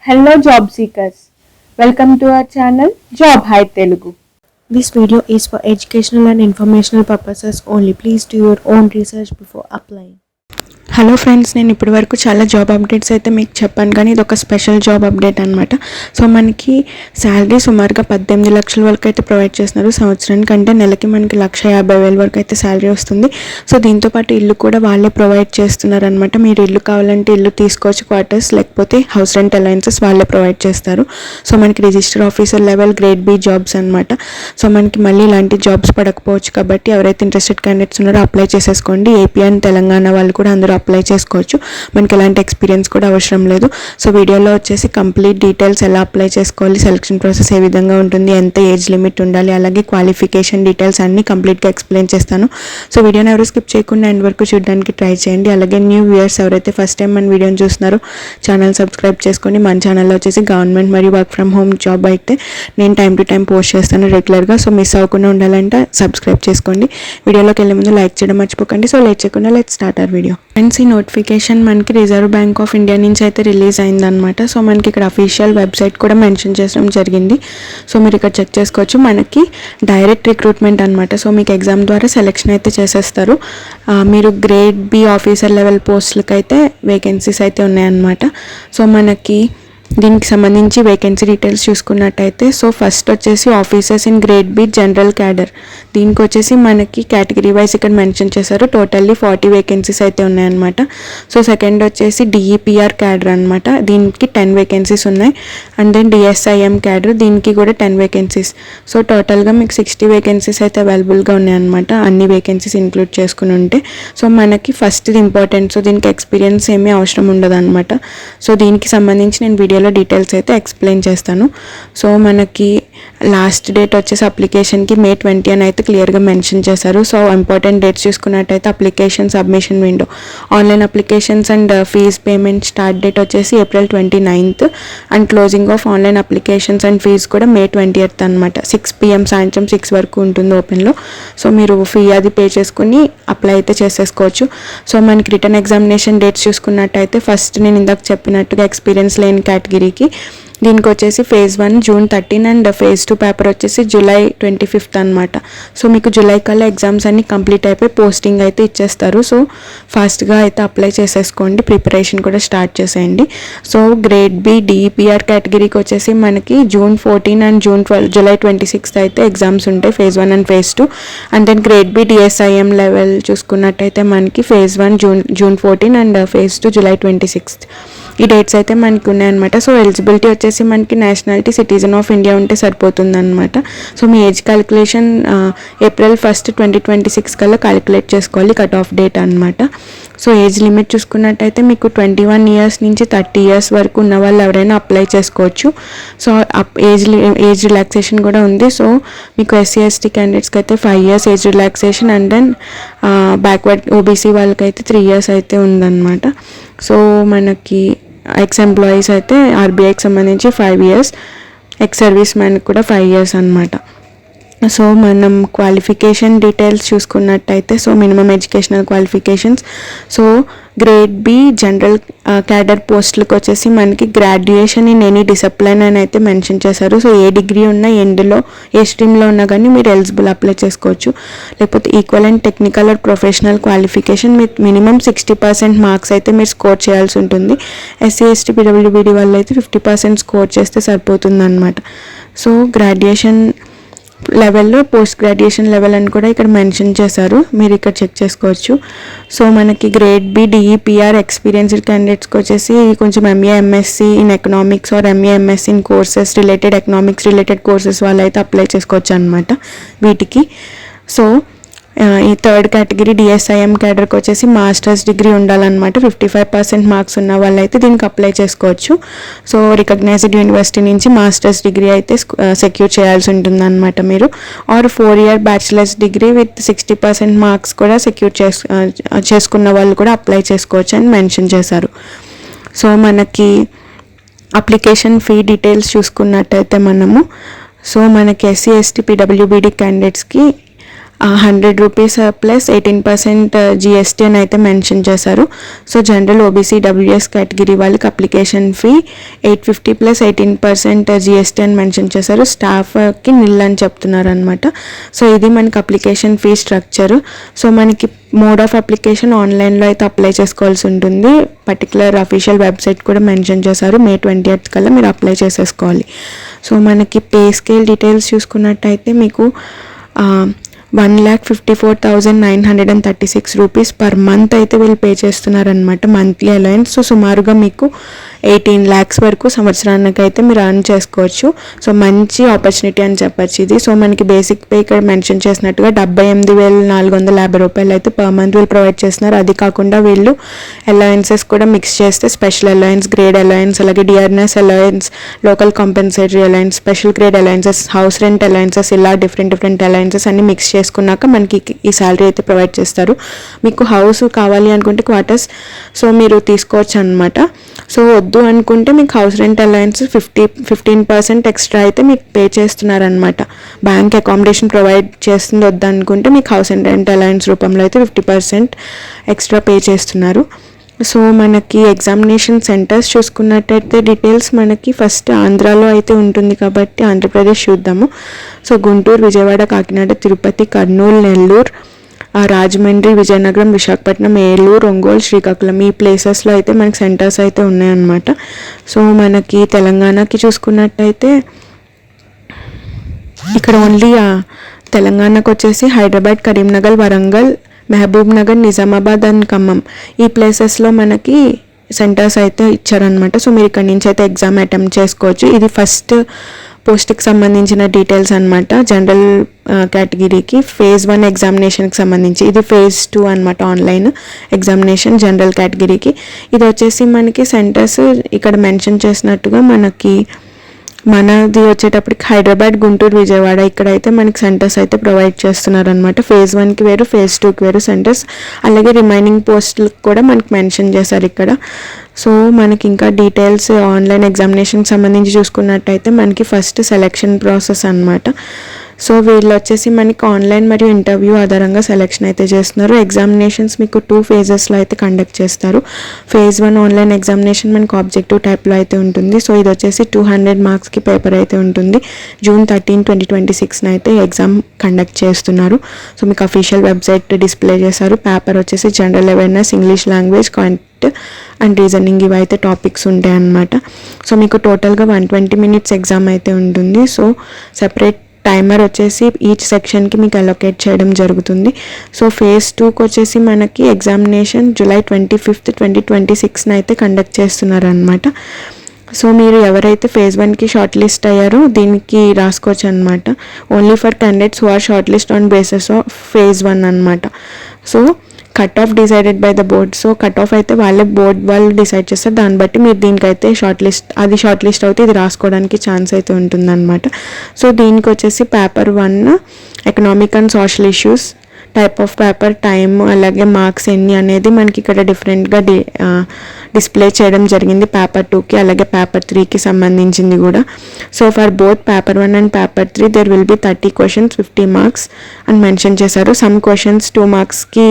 Hello job seekers, welcome to our channel Job High Telugu. This video is for educational and informational purposes only. Please do your own research before applying. Hello friends, నేను ఇప్పటి వరకు చాలా job updates అయితే మీకు చెప్పాను, కానీ ఇది ఒక స్పెషల్ జాబ్ అప్డేట్ అనమాట. సో మనకి శాలరీ సుమారుగా 18 లక్షల వరకు అయితే ప్రొవైడ్ చేస్తున్నారు సంవత్సరానికి. అంటే నెలకి మనకి 1,50,000 వరకు అయితే శాలరీ వస్తుంది. సో దీంతోపాటు ఇల్లు కూడా వాళ్ళే ప్రొవైడ్ చేస్తున్నారు అనమాట. మీరు ఇల్లు కావాలంటే ఇల్లు తీసుకోవచ్చు, క్వార్టర్స్, లేకపోతే హౌస్ రెంట్ అలయన్సెస్ వాళ్ళే ప్రొవైడ్ చేస్తారు. సో మనకి register officer level grade B jobs అనమాట. సో మనకి మళ్ళీ ఇలాంటి జాబ్స్ పడకపోవచ్చు, కాబట్టి ఎవరైతే ఇంట్రెస్టెడ్ క్యాండిడేట్స్ ఉన్నారో అప్లై చేసేసుకోండి. ఏపీ అండ్ తెలంగాణ వాళ్ళు కూడా అందరూ అప్లై చేసుకోవచ్చు. మనకి ఎలాంటి ఎక్స్పీరియన్స్ కూడా అవసరం లేదు. సో వీడియోలో వచ్చేసి కంప్లీట్ డీటెయిల్స్, ఎలా అప్లై చేసుకోవాలి, సెలక్షన్ ప్రాసెస్ ఏ విధంగా ఉంటుంది, ఎంత ఏజ్ లిమిట్ ఉండాలి, అలాగే క్వాలిఫికేషన్ డీటెయిల్స్ అన్నీ కంప్లీట్గా ఎక్స్ప్లెయిన్ చేస్తాను. సో వీడియోని ఎవరు స్కిప్ చేయకుండా ఎండ్ వరకు చూడడానికి ట్రై చేయండి. అలాగే న్యూ వ్యూయర్స్ ఎవరైతే ఫస్ట్ టైం మన వీడియోని చూస్తున్నారో ఛానల్ సబ్స్క్రైబ్ చేసుకొని, మన ఛానల్లో వచ్చేసి గవర్నమెంట్ మరియు వర్క్ ఫ్రమ్ హోమ్ జాబ్ అయితే నేను టైం టు టైం పోస్ట్ చేస్తాను రెగ్యులర్గా. సో మిస్ అవ్వకుండా ఉండాలంటే సబ్స్క్రైబ్ చేసుకోండి. వీడియోలోకి వెళ్ళే ముందు లైక్ చేయడం మర్చిపోకండి. సో లేట్ చేయకుండా let's start our video. Friends, ఈ నోటిఫికేషన్ మనకి రిజర్వ్ బ్యాంక్ ఆఫ్ ఇండియా నుంచి అయితే రిలీజ్ అయిందనమాట. సో మనకి ఇక్కడ అఫీషియల్ వెబ్సైట్ కూడా మెన్షన్ చేయడం జరిగింది. సో మీరు ఇక్కడ చెక్ చేసుకోవచ్చు. మనకి డైరెక్ట్ రిక్రూట్మెంట్ అనమాట. సో మీకు ఎగ్జామ్ ద్వారా సెలెక్షన్ అయితే చేసేస్తారు. మీరు గ్రేడ్ బి ఆఫీసర్ లెవెల్ పోస్టులకి అయితే వేకెన్సీస్ అయితే ఉన్నాయన్నమాట. సో మనకి దీనికి సంబంధించి వేకెన్సీ డీటెయిల్స్ చూసుకున్నట్టయితే, సో ఫస్ట్ వచ్చేసి officers in grade B general cadre. దీనికి వచ్చేసి మనకి కేటగిరీ వైజ్ ఇక్కడ మెన్షన్ చేశారు. టోటల్లీ 40 వేకెన్సీస్ అయితే ఉన్నాయన్నమాట. సో సెకండ్ వచ్చేసి డిఈపిఆర్ క్యాడర్ అనమాట. దీనికి 10 వేకెన్సీస్ ఉన్నాయి. అండ్ దెన్ డిఎస్ఐఎం క్యాడర్, దీనికి కూడా 10 వేకెన్సీస్. సో టోటల్గా మీకు 60 వేకెన్సీస్ అయితే అవైలబుల్గా ఉన్నాయన్నమాట, అన్ని వేకెన్సీస్ ఇంక్లూడ్ చేసుకుని ఉంటే. సో మనకి ఫస్ట్ ఇది ఇంపార్టెంట్. సో దీనికి ఎక్స్పీరియన్స్ ఏమీ అవసరం ఉండదు అనమాట. సో దీనికి సంబంధించి నేను వీడియోలో డీటెయిల్స్ అయితే ఎక్స్ప్లెయిన్ చేస్తాను. సో మనకి లాస్ట్ డేట్ వచ్చేసి అప్లికేషన్కి May 20 అని అయితే క్లియర్గా మెన్షన్ చేశారు. సో ఇంపార్టెంట్ డేట్స్ చూసుకున్నట్టయితే application submission window, online applications and fee payment start date వచ్చేసి April 29th and closing of online applications and fee కూడా May 20th అనమాట. 6 PM సాయంత్రం 6 వరకు ఉంటుంది ఓపెన్లో. సో మీరు ఫీ అది పే చేసుకుని అప్లై అయితే చేసేసుకోవచ్చు. సో మనకి రిటర్న్ ఎగ్జామినేషన్ డేట్స్ చూసుకున్నట్టయితే ఫస్ట్ నేను ఇందాక చెప్పినట్టుగా ఎక్స్పీరియన్స్ లేని కేటగిరీకి దీనికి వచ్చేసి phase 1 June 13 and phase 2 paper వచ్చేసి July 25th అనమాట. సో మీకు జూలై కల్లా ఎగ్జామ్స్ అన్ని కంప్లీట్ అయిపోయి పోస్టింగ్ అయితే ఇచ్చేస్తారు. సో ఫాస్ట్గా అయితే అప్లై చేసేసుకోండి, ప్రిపరేషన్ కూడా స్టార్ట్ చేసేయండి. సో గ్రేడ్ బి డిఈపిఆర్ కేటగిరీకి వచ్చేసి మనకి June 14 అండ్ July 26th అయితే ఎగ్జామ్స్ ఉంటాయి, phase 1 and phase 2. And then grade B DSIM level చూసుకున్నట్టయితే మనకి phase 1 June 14 and phase 2 July 26th. ఈ డేట్స్ అయితే మనకి ఉన్నాయన్నమాట. సో ఎలిజిబిలిటీ వచ్చేసి మనకి నేషనాలిటీ సిటిజన్ ఆఫ్ ఇండియా ఉంటే సరిపోతుందన్నమాట. సో మీ ఏజ్ క్యాలిక్యులేషన్ April 1st 2026 కల్లా క్యాలిక్యులేట్ చేసుకోవాలి, కట్ ఆఫ్ డేట్ అనమాట. సో ఏజ్ లిమిట్ చూసుకున్నట్టయితే మీకు 21 years నుంచి 30 years వరకు ఉన్న వాళ్ళు ఎవరైనా అప్లై చేసుకోవచ్చు. సో ఏజ్ రిలాక్సేషన్ కూడా ఉంది. సో మీకు ఎస్సీ ఎస్టీ క్యాండిడేట్స్కి అయితే 5 years age relaxation and then backward OBC వాళ్ళకైతే 3 years అయితే ఉందన్నమాట. సో మనకి ఎక్స్ ఎంప్లాయీస్ అయితే ఆర్బీఐకి సంబంధించి 5 years, ఎక్స్ సర్వీస్ మ్యాన్కి కూడా 5 years అనమాట. సో మనం క్వాలిఫికేషన్ డీటెయిల్స్ చూసుకున్నట్టయితే, so minimum educational qualifications, so grade B general cadre పోస్టులకు వచ్చేసి మనకి గ్రాడ్యుయేషన్ ఇన్ ఎనీ డిసిప్లైన్ అని అయితే మెన్షన్ చేశారు. సో ఏ డిగ్రీ ఉన్నా, ఎందులో ఏ స్ట్రీమ్లో ఉన్నా కానీ మీరు ఎలిజిబుల్ అప్లై చేసుకోవచ్చు. లేకపోతే equal and technical are professional qualification with minimum 60% marks అయితే మీరు స్కోర్ చేయాల్సి ఉంటుంది. ఎస్సీ ఎస్టీ పీడబ్ల్యూబీడీ వాళ్ళు అయితే 50% స్కోర్ చేస్తే సరిపోతుంది అనమాట. సో గ్రాడ్యుయేషన్ లెవెల్లో పోస్ట్ గ్రాడ్యుయేషన్ లెవెల్ అని కూడా ఇక్కడ మెన్షన్ చేశారు, మీరు ఇక్కడ చెక్ చేసుకోవచ్చు. సో మనకి గ్రేడ్ బి డిఈపిఆర్ ఎక్స్పీరియన్స్డ్ క్యాండిడేట్స్కి వచ్చేసి కొంచెం MA MSc in economics or MA MSc in courses related, economics related courses వాళ్ళు అయితే అప్లై చేసుకోవచ్చు అనమాట వీటికి. సో ఈ థర్డ్ కేటగిరీ డిఎస్ఐఎం క్యాడర్కి వచ్చేసి మాస్టర్స్ డిగ్రీ ఉండాలన్నమాట. 55% మార్క్స్ ఉన్న వాళ్ళు అయితే దీనికి అప్లై చేసుకోవచ్చు. సో రికగ్నైజ్డ్ యూనివర్సిటీ నుంచి మాస్టర్స్ డిగ్రీ అయితే సెక్యూర్ చేయాల్సి ఉంటుంది అనమాట మీరు. Or 4 year bachelors degree with 60% marks కూడా సెక్యూర్ చేసుకున్న వాళ్ళు కూడా అప్లై చేసుకోవచ్చు అని మెన్షన్ చేశారు. సో మనకి అప్లికేషన్ ఫీ డీటెయిల్స్ చూసుకున్నట్టయితే మనకి ఎస్సీ ఎస్టీ పీడబ్ల్యూబీడీ క్యాండిడేట్స్కి రూపీస్ ప్లస్ 18% GST అని అయితే మెన్షన్ చేశారు. So general OBC WS category వాళ్ళకి అప్లికేషన్ ఫీ 850 ప్లస్ 18% GST అని మెన్షన్ చేశారు. స్టాఫ్కి నిల్ అని చెప్తున్నారు అనమాట. సో ఇది మనకి అప్లికేషన్ ఫీ స్ట్రక్చర్. సో మనకి మోడ్ ఆఫ్ అప్లికేషన్ ఆన్లైన్లో అయితే అప్లై చేసుకోవాల్సి ఉంటుంది. పర్టికులర్ అఫీషియల్ వెబ్సైట్ కూడా మెన్షన్ చేశారు. May 20th కల్లా మీరు అప్లై చేసేసుకోవాలి. సో మనకి పే స్కేల్ డీటెయిల్స్ చూసుకున్నట్టయితే మీకు 1,54,936 రూపీస్ పర్ మంత్ అయితే వీళ్ళు పే చేస్తున్నారనమాట, మంత్లీ అలయన్స్. సో సుమారుగా మీకు 18 lakhs వరకు సంవత్సరానికి అయితే మీరు అర్న్ చేసుకోవచ్చు. సో మంచి ఆపర్చునిటీ అని చెప్పచ్చు ఇది. సో మనకి బేసిక్ పే ఇక్కడ మెన్షన్ చేసినట్టుగా 78,450 రూపాయలు అయితే పర్ మంత్ వీళ్ళు ప్రొవైడ్ చేస్తున్నారు. అది కాకుండా వీళ్ళు అలయన్సెస్ కూడా మిక్స్ చేస్తే స్పెషల్ అలయన్స్, గ్రేడ్ అలయన్స్, అలాగే DRNS alliance, local compensatory alliance, special grade alliances, house rent alliances, ఇలా డిఫరెంట్ అలయన్సెస్ అన్ని మిక్స్ చేసుకున్నాక మనకి ఈ శాలరీ అయితే ప్రొవైడ్ చేస్తారు. మీకు హౌస్ కావాలి అనుకుంటే క్వార్టర్స్ సో మీరు తీసుకోవచ్చు అనమాట. సో వద్దు అనుకుంటే మీకు హౌస్ రెంట్ అలయన్స్ 15% ఎక్స్ట్రా అయితే మీకు పే చేస్తున్నారనమాట. బ్యాంక్ అకామిడేషన్ ప్రొవైడ్ చేస్తుంది వద్దు అనుకుంటే మీకు హౌస్ రెంట్ అలయన్స్ రూపంలో అయితే 50% ఎక్స్ట్రా పే చేస్తున్నారు. సో మనకి ఎగ్జామినేషన్ సెంటర్స్ చూసుకున్నట్టయితే డీటెయిల్స్ మనకి ఫస్ట్ ఆంధ్రాలో అయితే ఉంటుంది కాబట్టి ఆంధ్రప్రదేశ్ చూద్దాము. సో గుంటూరు, విజయవాడ, కాకినాడ, తిరుపతి, కర్నూలు, నెల్లూరు, రాజమండ్రి, విజయనగరం, విశాఖపట్నం, ఏలూరు, ఒంగోలు, శ్రీకాకుళం ఈ ప్లేసెస్లో అయితే మనకి సెంటర్స్ అయితే ఉన్నాయన్నమాట. సో మనకి తెలంగాణకి చూసుకున్నట్టయితే ఇక్కడ ఓన్లీ తెలంగాణకు వచ్చేసి హైదరాబాద్, కరీంనగర్, వరంగల్, మహబూబ్ నగర్, నిజామాబాద్ అండ్ ఖమ్మం ఈ ప్లేసెస్లో మనకి సెంటర్స్ అయితే ఇచ్చారనమాట. సో మీరు ఇక్కడ నుంచి అయితే ఎగ్జామ్ అటెంప్ట్ చేసుకోవచ్చు. ఇది ఫస్ట్ పోస్ట్కి సంబంధించిన డీటెయిల్స్ అనమాట. జనరల్ కేటగిరీకి phase 1 ఎగ్జామినేషన్కి సంబంధించి, ఇది phase 2 అనమాట, ఆన్లైన్ ఎగ్జామినేషన్ జనరల్ కేటగిరీకి. ఇది వచ్చేసి మనకి సెంటర్స్ ఇక్కడ మెన్షన్ చేసినట్టుగా మనది వచ్చేటప్పటికి హైదరాబాద్, గుంటూరు, విజయవాడ ఇక్కడైతే మనకి సెంటర్స్ అయితే ప్రొవైడ్ చేస్తున్నారనమాట. phase 1కి వేరు, phase 2కి వేరు సెంటర్స్. అలాగే రిమైనింగ్ పోస్టులకు కూడా మనకి మెన్షన్ చేశారు ఇక్కడ. సో మనకి ఇంకా డీటెయిల్స్ ఆన్లైన్ ఎగ్జామినేషన్కి సంబంధించి చూసుకున్నట్టయితే మనకి ఫస్ట్ సెలెక్షన్ ప్రాసెస్ అనమాట. సో వీళ్ళు వచ్చేసి మనకి ఆన్లైన్ మరియు ఇంటర్వ్యూ ఆధారంగా సెలెక్షన్ అయితే చేస్తున్నారు. ఎగ్జామినేషన్స్ మీకు 2 phases అయితే కండక్ట్ చేస్తారు. phase 1 ఆన్లైన్ ఎగ్జామినేషన్ మనకి ఆబ్జెక్టివ్ టైప్లో అయితే ఉంటుంది. సో ఇది వచ్చేసి 200 మార్క్స్కి పేపర్ అయితే ఉంటుంది. June 13, 2026 అయితే ఎగ్జామ్ కండక్ట్ చేస్తున్నారు. సో మీకు అఫీషియల్ వెబ్సైట్ డిస్ప్లే చేశారు. పేపర్ వచ్చేసి general awareness, English language, and reasoning ఇవి అయితే టాపిక్స్ ఉంటాయి అన్నమాట. సో మీకు టోటల్గా 120 minutes ఎగ్జామ్ అయితే ఉంటుంది. సో సెపరేట్ టైమర్ వచ్చేసి ఈచ్ సెక్షన్కి మీకు అలొకేట్ చేయడం జరుగుతుంది. సో phase 2కి వచ్చేసి మనకి ఎగ్జామినేషన్ July 25, 2026 అయితే కండక్ట్ చేస్తున్నారనమాట. సో మీరు ఎవరైతే phase 1కి షార్ట్ లిస్ట్ అయ్యారో దీనికి రాసుకోవచ్చు అనమాట. Only for candidates who are shortlist on basis of phase 1 అనమాట. So cut off decided by the board. So cut off అయితే వాళ్ళు డిసైడ్ చేస్తారు. దాన్ని బట్టి మీరు దీనికైతే షార్ట్ లిస్ట్ అవుతే ఇది రాసుకోవడానికి ఛాన్స్ అయితే ఉంటుందన్నమాట. సో దీనికి వచ్చేసి paper 1 economic and social issues, type of paper, time, అలాగే మార్క్స్ ఎన్ని అనేది మనకి ఇక్కడ డిఫరెంట్గా డిస్ప్లే చేయడం జరిగింది పేపర్ 2కి, అలాగే పేపర్ 3కి సంబంధించింది కూడా. So for both paper 1 and paper 3 there will be 30 questions, 50 marks అని మెన్షన్ చేశారు. సమ్ క్వశ్చన్స్ 2 marksకి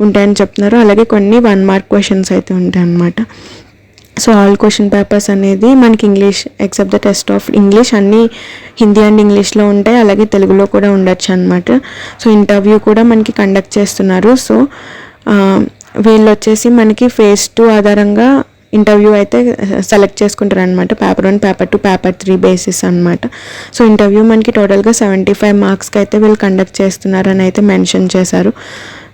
ఉంటాయని చెప్తున్నారు. అలాగే కొన్ని 1 mark questions అయితే ఉంటాయి అన్నమాట. సో ఆల్ క్వశ్చన్ పేపర్స్ అనేది మనకి English except the test of English అన్నీ హిందీ అండ్ ఇంగ్లీష్లో ఉంటాయి, అలాగే తెలుగులో కూడా ఉండొచ్చు అనమాట. సో ఇంటర్వ్యూ కూడా మనకి కండక్ట్ చేస్తున్నారు. సో వీళ్ళు వచ్చేసి మనకి phase 2 ఆధారంగా ఇంటర్వ్యూ అయితే సెలెక్ట్ చేసుకుంటారు అనమాట. పేపర్ 1, పేపర్ 2, పేపర్ 3 బేసిస్ అనమాట. సో ఇంటర్వ్యూ మనకి టోటల్గా 75 మార్క్స్కి అయితే వీళ్ళు కండక్ట్ చేస్తున్నారని అయితే మెన్షన్ చేశారు.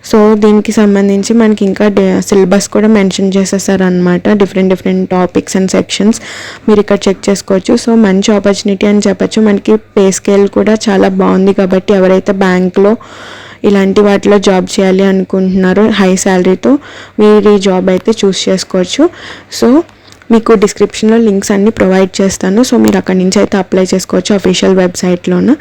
సో దీనికి సంబంధించి మనకి ఇంకా సిలబస్ కూడా మెన్షన్ చేసేసారు అనమాట. డిఫరెంట్ టాపిక్స్ అండ్ సెక్షన్స్ మీరు ఇక్కడ చెక్ చేసుకోవచ్చు. సో మంచి ఆపర్చునిటీ అని చెప్పచ్చు. మనకి పే స్కేల్ కూడా చాలా బాగుంది కాబట్టి ఎవరైతే బ్యాంక్లో ఇలాంటి వాటిలో జాబ్ చేయాలి అనుకుంటున్నారో హై శాలరీతో మీరు ఈ జాబ్ అయితే చూస్ చేసుకోవచ్చు. సో మీకు డిస్క్రిప్షన్లో లింక్స్ అన్ని ప్రొవైడ్ చేస్తాను. సో మీరు అక్కడి నుంచి అయితే అప్లై చేసుకోవచ్చు అఫీషియల్ వెబ్సైట్లోను.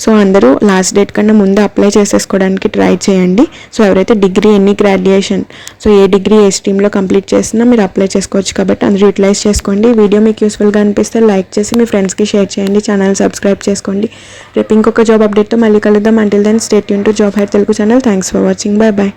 సో అందరూ లాస్ట్ డేట్ కన్నా ముందే అప్లై చేసేసుకోవడానికి ట్రై చేయండి. సో ఎవరైతే డిగ్రీ ఎనీ గ్రాడ్యుయేషన్ సో ఏ డిగ్రీ ఏ స్ట్రీమ్లో కంప్లీట్ చేసినా మీరు అప్లై చేసుకోవచ్చు కాబట్టి అందరూ యూటిలైజ్ చేసుకోండి. ఈ వీడియో మీకు యూస్ఫుల్గా అనిపిస్తే లైక్ చేసి మీ ఫ్రెండ్స్కి షేర్ చేయండి. ఛానల్ సబ్స్క్రైబ్ చేసుకోండి. రేపు ఇంకొక జాబ్ అప్డేట్తో మళ్ళీ కలుద్దాం. Until then stay tune to Job Hire Telugu channel. Thanks for watching. Bye bye.